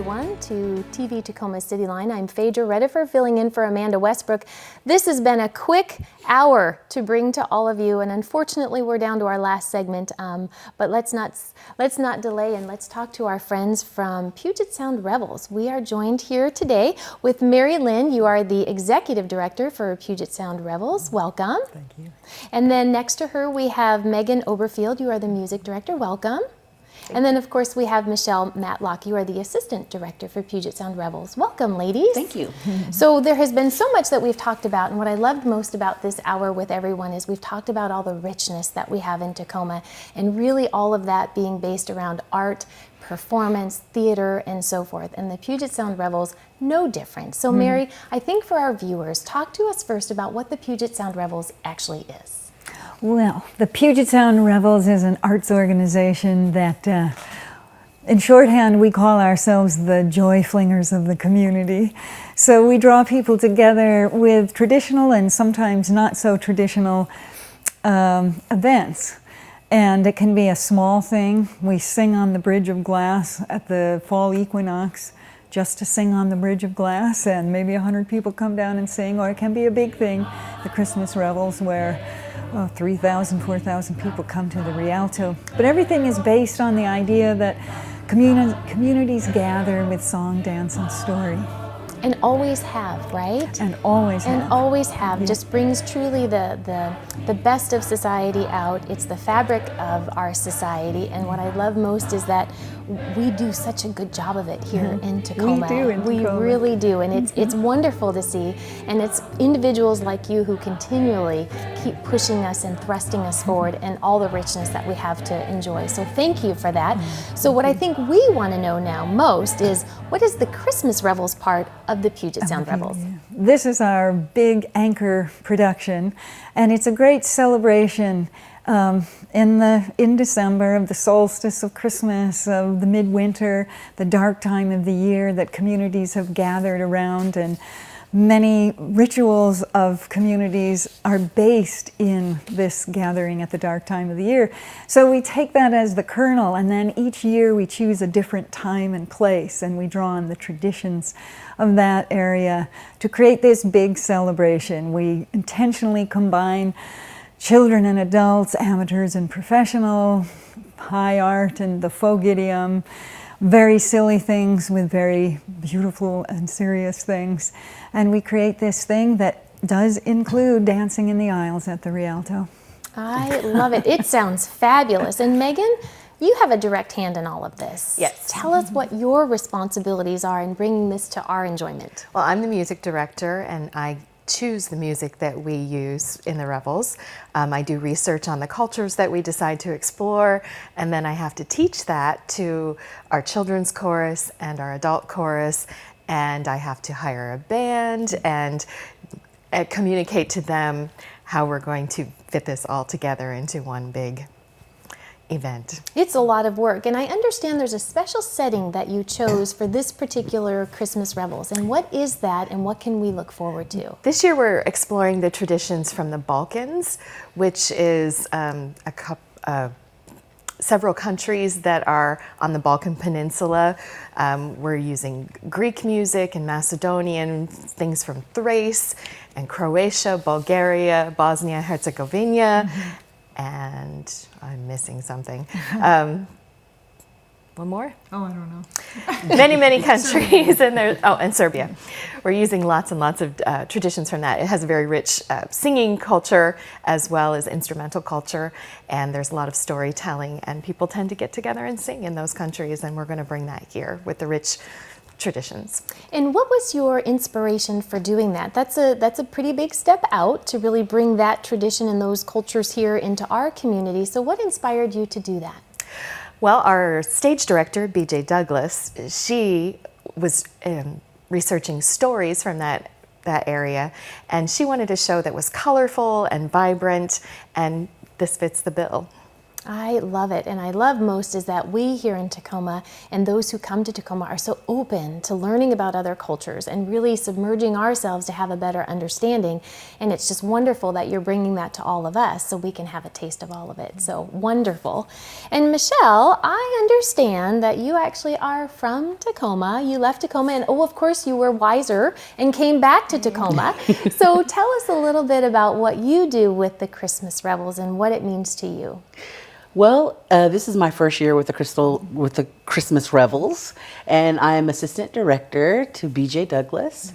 everyone, to TV Tacoma CityLine. I'm Phaedra Redifer, filling in for Amanda Westbrook. This has been a quick hour to bring to all of you, and unfortunately we're down to our last segment, but let's not delay and let's talk to our friends from Puget Sound Revels. We are joined here today with Mary Lynn. You are the Executive Director for Puget Sound Revels. Welcome. Thank you. And then next to her we have Megan Oberfield. You are the Music Director. Welcome. And then, of course, we have Michele Matlock. You are the Assistant Director for Puget Sound Revels. Welcome, ladies. Thank you. So there has been so much that we've talked about, and what I loved most about this hour with everyone is we've talked about all the richness that we have in Tacoma, and really all of that being based around art, performance, theater, and so forth. And the Puget Sound Revels, no different. So, Mary, I think for our viewers, talk to us first about what the Puget Sound Revels actually is. Well, the Puget Sound Revels is an arts organization that, in shorthand, we call ourselves the joy flingers of the community. So we draw people together with traditional and sometimes not so traditional events. And it can be a small thing. We sing on the Bridge of Glass at the fall equinox, just to sing on the Bridge of Glass, and maybe 100 people come down and sing, or it can be a big thing, the Christmas Revels, where 3,000, 4,000 people come to the Rialto. But everything is based on the idea that communities gather with song, dance, and story. And always have, right? And always have. And always have. Yeah. Just brings truly the best of society out. It's the fabric of our society. And what I love most is that we do such a good job of it here in Tacoma. We do in Tacoma. We really do. And it's wonderful to see. And it's individuals like you who continually keep pushing us and thrusting us forward and all the richness that we have to enjoy. So thank you for that. So what I think we want to know now most is, what is the Christmas Revels part of the Puget Sound Revels? This is our big anchor production, and it's a great celebration in December of the solstice of Christmas, of the midwinter, the dark time of the year that communities have gathered around, and many rituals of communities are based in this gathering at the dark time of the year. So we take that as the kernel, and then each year we choose a different time and place, and we draw on the traditions of that area to create this big celebration. We intentionally combine children and adults, amateurs and professional, high art and the folk idiom, very silly things with very beautiful and serious things. And we create this thing that does include dancing in the aisles at the Rialto. I love it. It sounds fabulous. And Megan, you have a direct hand in all of this. Yes. Tell us what your responsibilities are in bringing this to our enjoyment. Well, I'm the music director, and I choose the music that we use in the Revels. I do research on the cultures that we decide to explore, and then I have to teach that to our children's chorus and our adult chorus, and I have to hire a band and communicate to them how we're going to fit this all together into one big event. It's a lot of work, and I understand there's a special setting that you chose for this particular Christmas Revels. And what is that, and what can we look forward to? This year we're exploring the traditions from the Balkans, which is several countries that are on the Balkan Peninsula. We're using Greek music and Macedonian, things from Thrace and Croatia, Bulgaria, Bosnia, Herzegovina, and I'm missing something. One more? Oh, I don't know. Many countries, and Serbia. We're using lots and lots of traditions from that. It has a very rich singing culture as well as instrumental culture, and there's a lot of storytelling, and people tend to get together and sing in those countries, and we're going to bring that here with the rich traditions. And what was your inspiration for doing that? That's a pretty big step out to really bring that tradition and those cultures here into our community. So what inspired you to do that? Well, our stage director, BJ Douglas, she was researching stories from that area, and she wanted a show that was colorful and vibrant, and this fits the bill. I love it. And I love most is that we here in Tacoma and those who come to Tacoma are so open to learning about other cultures and really submerging ourselves to have a better understanding. And it's just wonderful that you're bringing that to all of us so we can have a taste of all of it. So wonderful. And Michele, I understand that you actually are from Tacoma. You left Tacoma and of course you were wiser and came back to Tacoma. So tell us a little bit about what you do with the Christmas Revels and what it means to you. Well, this is my first year with the Christmas Revels, and I am assistant director to BJ Douglas.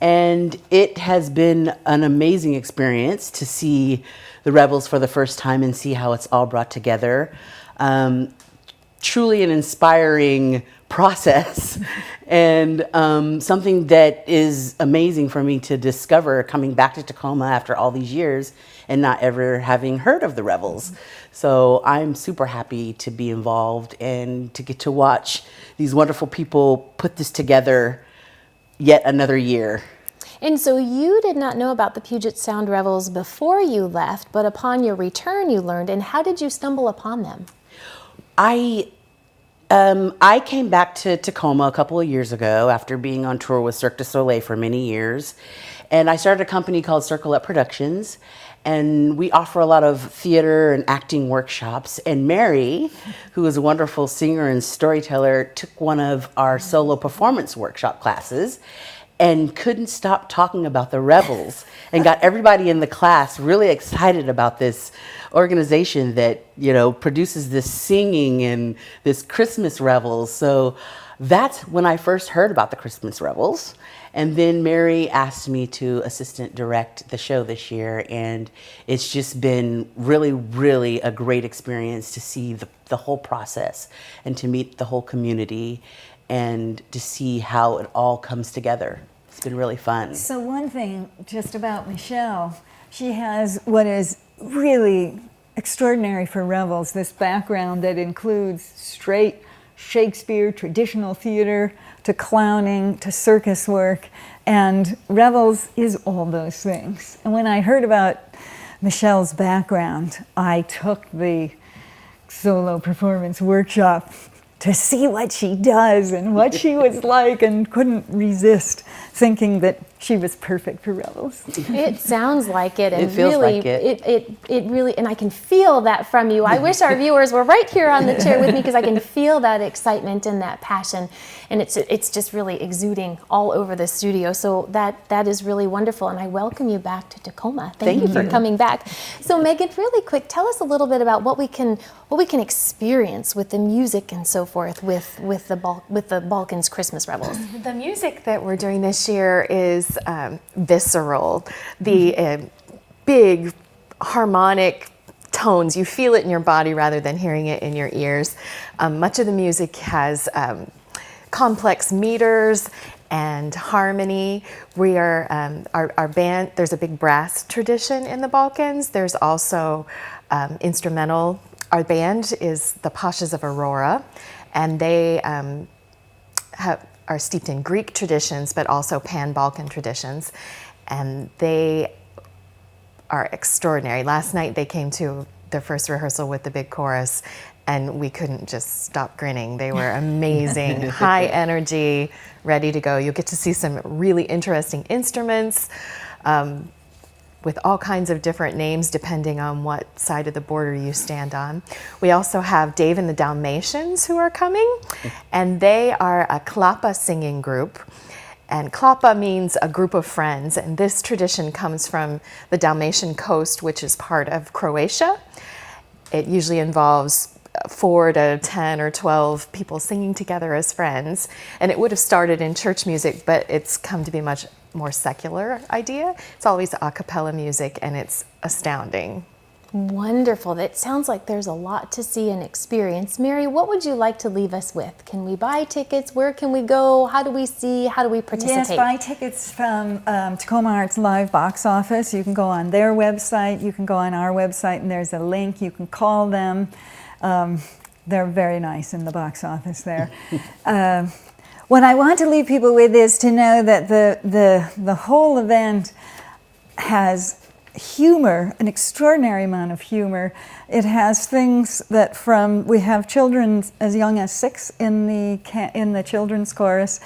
And it has been an amazing experience to see the Revels for the first time and see how it's all brought together. Truly an inspiring process and something that is amazing for me to discover coming back to Tacoma after all these years and not ever having heard of the Revels. So I'm super happy to be involved and to get to watch these wonderful people put this together yet another year. And so you did not know about the Puget Sound Revels before you left, but upon your return you learned. And how did you stumble upon them? I came back to Tacoma a couple of years ago after being on tour with Cirque du Soleil for many years. And I started a company called Circle Up Productions. And we offer a lot of theater and acting workshops. And Mary, who is a wonderful singer and storyteller, took one of our solo performance workshop classes and couldn't stop talking about the Revels and got everybody in the class really excited about this organization that, you know, produces this singing and this Christmas Revels. So that's when I first heard about the Christmas Revels. And then Mary asked me to assistant direct the show this year, and it's just been really, really a great experience to see the whole process and to meet the whole community and to see how it all comes together. It's been really fun. So one thing just about Michele, she has what is really extraordinary for Revels, this background that includes straight Shakespeare, traditional theater, to clowning, to circus work, and Revels is all those things. And when I heard about Michele's background, I took the solo performance workshop to see what she does and what she was like, and couldn't resist thinking that she was perfect for Revels. It sounds like it, and It feels really, like it. It really, and I can feel that from you. I wish our viewers were right here on the chair with me because I can feel that excitement and that passion, and it's just really exuding all over the studio. So that is really wonderful, and I welcome you back to Tacoma. Thank you for coming back. So Megan, really quick, tell us a little bit about what we can experience with the music and so forth with the Balkans Christmas Revels. The music that we're doing this year is visceral. The big harmonic tones, you feel it in your body rather than hearing it in your ears. Much of the music has complex meters and harmony. We are our band. There's a big brass tradition in the Balkans. There's also instrumental. Our band is the Pashas of Aurora, and they are steeped in Greek traditions, but also Pan-Balkan traditions, and they are extraordinary. Last night they came to their first rehearsal with the big chorus, and we couldn't just stop grinning. They were amazing, high energy, ready to go. You'll get to see some really interesting instruments with all kinds of different names depending on what side of the border you stand on. We also have Dave and the Dalmatians who are coming, and they are a klapa singing group. And klapa means a group of friends, and this tradition comes from the Dalmatian coast, which is part of Croatia. It usually involves 4 to 10 or 12 people singing together as friends, and it would have started in church music, but it's come to be much more secular idea. It's always a cappella music, and it's astounding. Wonderful. That sounds like there's a lot to see and experience. Mary, what would you like to leave us with? Can we buy tickets? Where can we go? How do we see? How do we participate? Yes, buy tickets from Tacoma Arts Live box office. You can go on their website. You can go on our website, and there's a link. You can call them. They're very nice in the box office there. What I want to leave people with is to know that the whole event has humor, an extraordinary amount of humor. It has things that we have children as young as 6 in the children's chorus.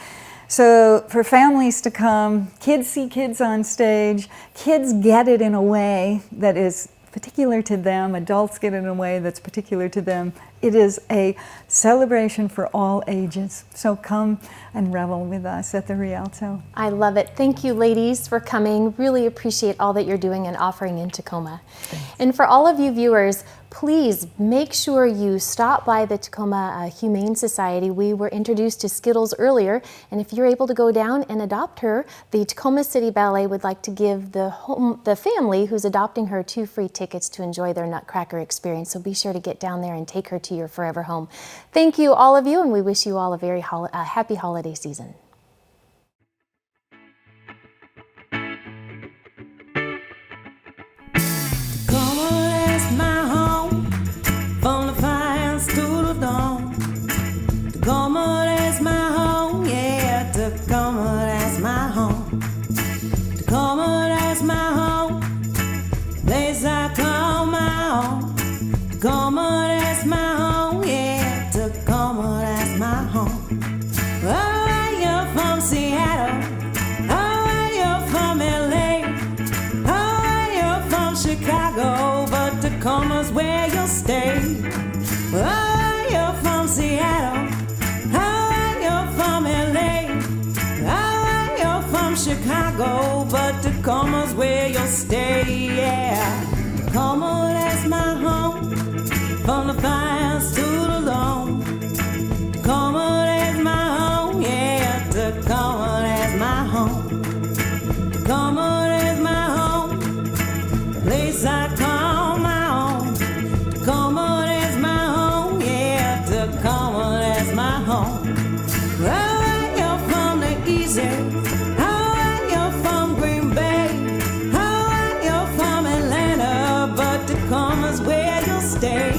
So for families to come, kids see kids on stage, kids get it in a way that is particular to them, adults get it in a way that's particular to them. It is a celebration for all ages. So come and revel with us at the Rialto. I love it. Thank you, ladies, for coming. Really appreciate all that you're doing and offering in Tacoma. Thanks. And for all of you viewers, please make sure you stop by the Tacoma Humane Society. We were introduced to Skittles earlier, and if you're able to go down and adopt her, the Tacoma City Ballet would like to give the family who's adopting her 2 free tickets to enjoy their Nutcracker experience. So be sure to get down there and take her to your forever home. Thank you, all of you, and we wish you all a very happy holiday season. Tacoma, that's my home, yeah, Tacoma, that's my home. Tacoma, that's my home, place I call my own. Tacoma, that's my home, yeah, Tacoma, that's my home. Oh, you're from Seattle, oh, you're from LA, oh, you're from Chicago, but Tacoma's where you'll stay. Oh, you're from Seattle, Chicago, but Tacoma's where you'll stay, yeah. Tacoma, that's my home, from the fires to the loam. Tacoma, that's my home, yeah. Tacoma, that's my home. Tacoma, that's my home, place I call my own. Tacoma, that's my home, yeah. Tacoma, that's my home. Well, you're from the east end. Tacoma's where you'll stay.